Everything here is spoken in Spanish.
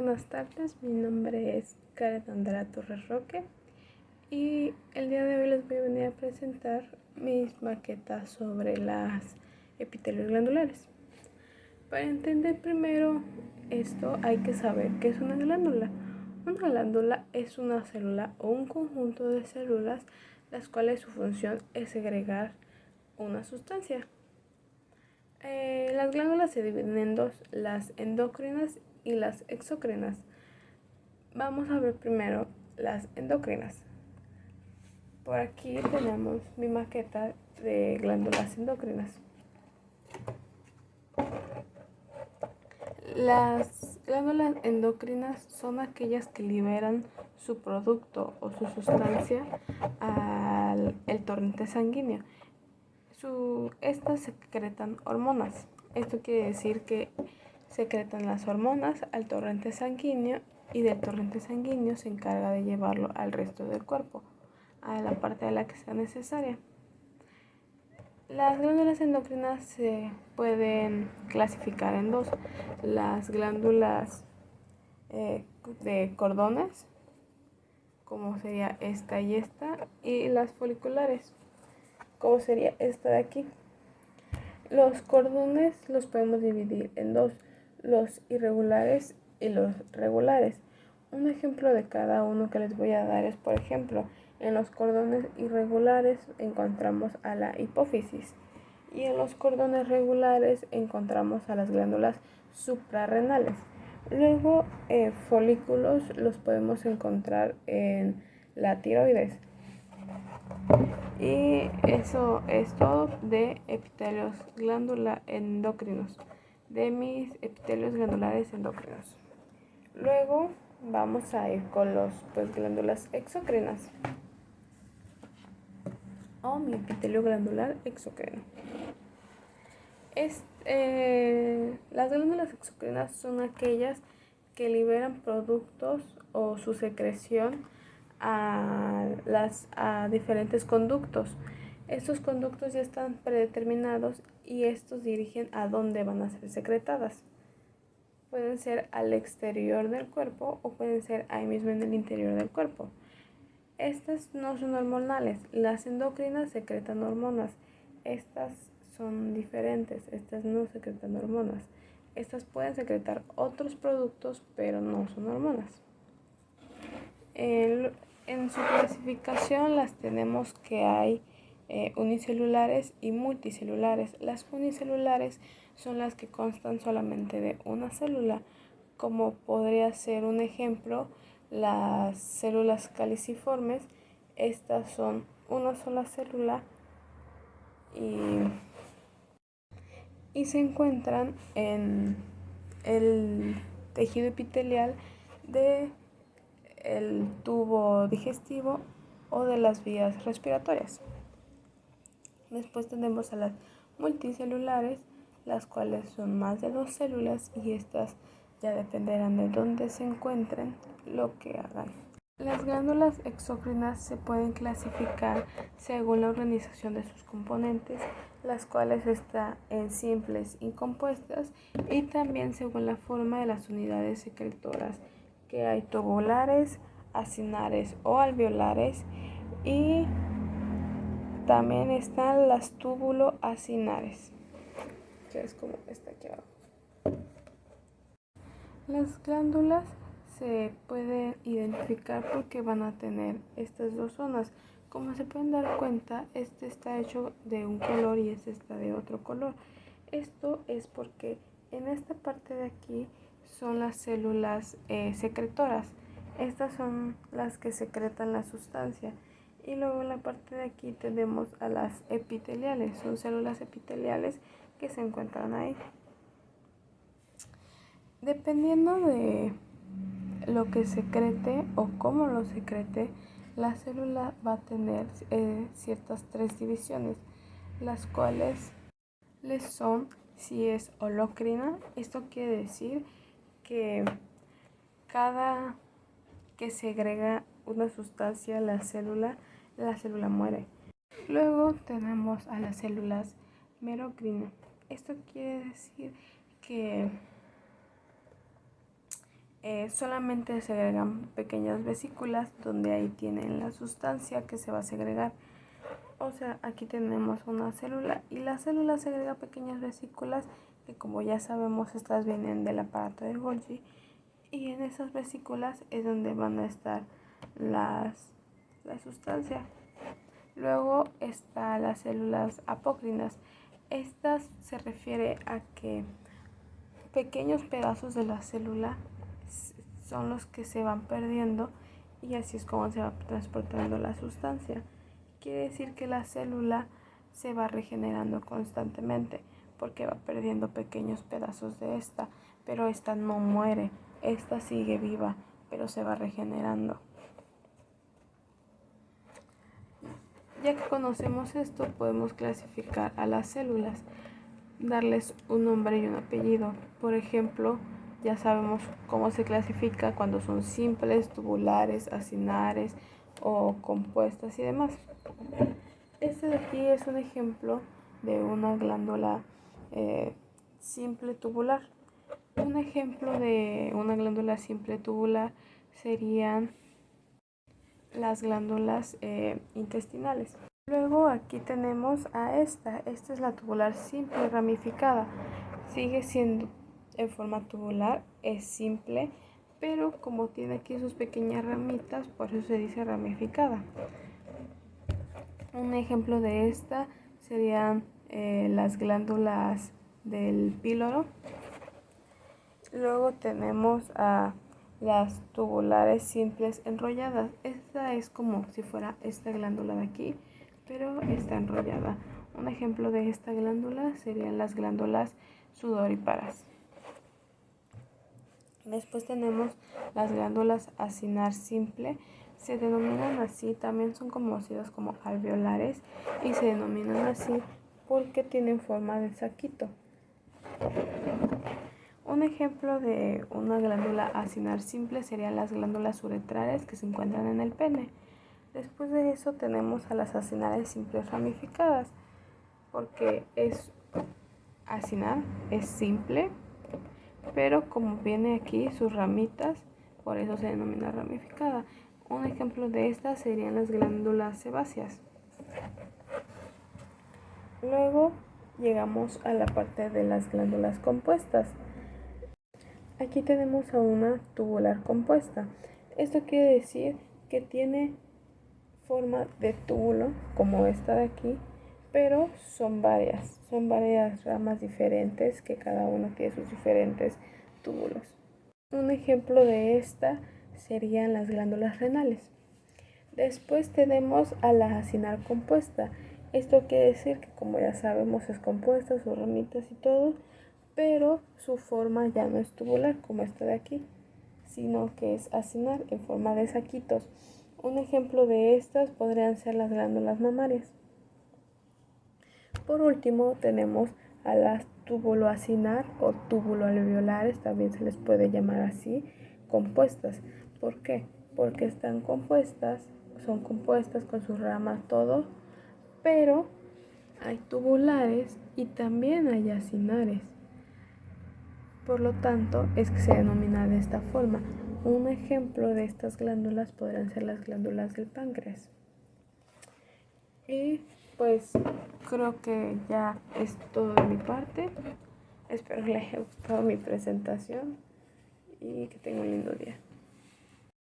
buenas tardes, mi nombre es Karen Andrea Torres Roque y el día de hoy les voy a venir a presentar mis maquetas sobre las epitelios glandulares. Para entender primero esto hay que saber qué es una glándula. Una glándula es una célula o un conjunto de células las cuales su función es segregar una sustancia. Las glándulas se dividen en dos, las endocrinas y las exócrinas. Vamos a ver primero las endocrinas. Por aquí tenemos mi maqueta de glándulas endocrinas. Las glándulas endocrinas son aquellas que liberan su producto o su sustancia al torrente sanguíneo. Estas secretan hormonas. Esto quiere decir que secretan las hormonas al torrente sanguíneo y del torrente sanguíneo se encarga de llevarlo al resto del cuerpo, a la parte de la que sea necesaria. Las glándulas endocrinas se pueden clasificar en dos: las glándulas de cordones, como sería esta y las foliculares, como sería esta de aquí. Los cordones los podemos dividir en dos: los irregulares y los regulares. Un ejemplo de cada uno que les voy a dar es, por ejemplo, en los cordones irregulares encontramos a la hipófisis y en los cordones regulares encontramos a las glándulas suprarrenales. Luego, folículos los podemos encontrar en la tiroides. Y eso es todo de epitelios endocrinos, de mis epitelios glandulares endocrinos. Luego vamos a ir con los glándulas exócrinas o mi epitelio glandular exócrino. Las glándulas exócrinas son aquellas que liberan productos o su secreción a diferentes conductos. Estos conductos ya están predeterminados y estos dirigen a dónde van a ser secretadas. Pueden ser al exterior del cuerpo o pueden ser ahí mismo en el interior del cuerpo. Estas no son hormonales. Las endocrinas secretan hormonas. Estas son diferentes. Estas no secretan hormonas. Estas pueden secretar otros productos, pero no son hormonas. En su clasificación las tenemos que hay unicelulares y multicelulares. Las unicelulares son las que constan solamente de una célula, como podría ser un ejemplo las células caliciformes. Estas son una sola célula y se encuentran en el tejido epitelial de el tubo digestivo o de las vías respiratorias. Después tenemos a las multicelulares, las cuales son más de dos células y estas ya dependerán de dónde se encuentren lo que hagan. Las glándulas exócrinas se pueden clasificar según la organización de sus componentes, las cuales están en simples y compuestas, y también según la forma de las unidades secretoras, que hay tubulares, acinares o alveolares, y también están las túbulo-acinares, que es como esta aquí abajo. Las glándulas se pueden identificar porque van a tener estas dos zonas. Como se pueden dar cuenta, este está hecho de un color y este está de otro color. Esto es porque en esta parte de aquí son las células secretoras. Estas son las que secretan la sustancia. Y luego en la parte de aquí tenemos a las epiteliales. Son células epiteliales que se encuentran ahí. Dependiendo de lo que secrete o cómo lo secrete, la célula va a tener ciertas tres divisiones, las cuales les son: si es holocrina, esto quiere decir que cada que segrega una sustancia la célula muere. Luego tenemos a las células merocrina. Esto quiere decir que solamente se agregan pequeñas vesículas donde ahí tienen la sustancia que se va a segregar. O sea, aquí tenemos una célula y la célula segrega pequeñas vesículas que, como ya sabemos, estas vienen del aparato de Golgi, y en esas vesículas es donde van a estar la sustancia. Luego están las células apócrinas. Estas se refiere a que pequeños pedazos de la célula son los que se van perdiendo, y así es como se va transportando la sustancia. Quiere decir que la célula se va regenerando constantemente porque va perdiendo pequeños pedazos de esta, pero esta no muere, esta sigue viva, pero se va regenerando. Ya que conocemos esto, podemos clasificar a las células, darles un nombre y un apellido. Por ejemplo, ya sabemos cómo se clasifica cuando son simples, tubulares, acinares o compuestas y demás. Este de aquí es un ejemplo de una glándula simple tubular. Un ejemplo de una glándula simple tubular serían las glándulas intestinales. Luego aquí tenemos a esta es la tubular simple ramificada. Sigue siendo en forma tubular, es simple, pero como tiene aquí sus pequeñas ramitas, por eso se dice ramificada. Un ejemplo de esta serían las glándulas del píloro. Luego tenemos a las tubulares simples enrolladas. Esta es como si fuera esta glándula de aquí, pero está enrollada. Un ejemplo de esta glándula serían las glándulas sudoríparas. Después tenemos las glándulas acinar simple. Se denominan así, también son conocidas como alveolares, y se denominan así porque tienen forma de saquito. Un ejemplo de una glándula acinar simple serían las glándulas uretrales que se encuentran en el pene. Después de eso tenemos a las acinares simples ramificadas, porque es acinar, es simple, pero como viene aquí sus ramitas, por eso se denomina ramificada. Un ejemplo de estas serían las glándulas sebáceas. Luego llegamos a la parte de las glándulas compuestas. Aquí tenemos a una tubular compuesta. Esto quiere decir que tiene forma de túbulo, como esta de aquí, pero son varias ramas diferentes que cada uno tiene sus diferentes túbulos. Un ejemplo de esta serían las glándulas renales. Después tenemos a la acinar compuesta. Esto quiere decir que, como ya sabemos, es compuesta, sus ramitas y todo, pero su forma ya no es tubular como esta de aquí, sino que es acinar en forma de saquitos. Un ejemplo de estas podrían ser las glándulas mamarias. Por último tenemos a las tubuloacinar o tubuloalveolares, también se les puede llamar así, compuestas. ¿Por qué? Porque están compuestas, son compuestas con sus ramas, todo, pero hay tubulares y también hay acinares. Por lo tanto, es que se denomina de esta forma. Un ejemplo de estas glándulas podrían ser las glándulas del páncreas. Y pues creo que ya es todo de mi parte. Espero les haya gustado mi presentación y que tengan un lindo día.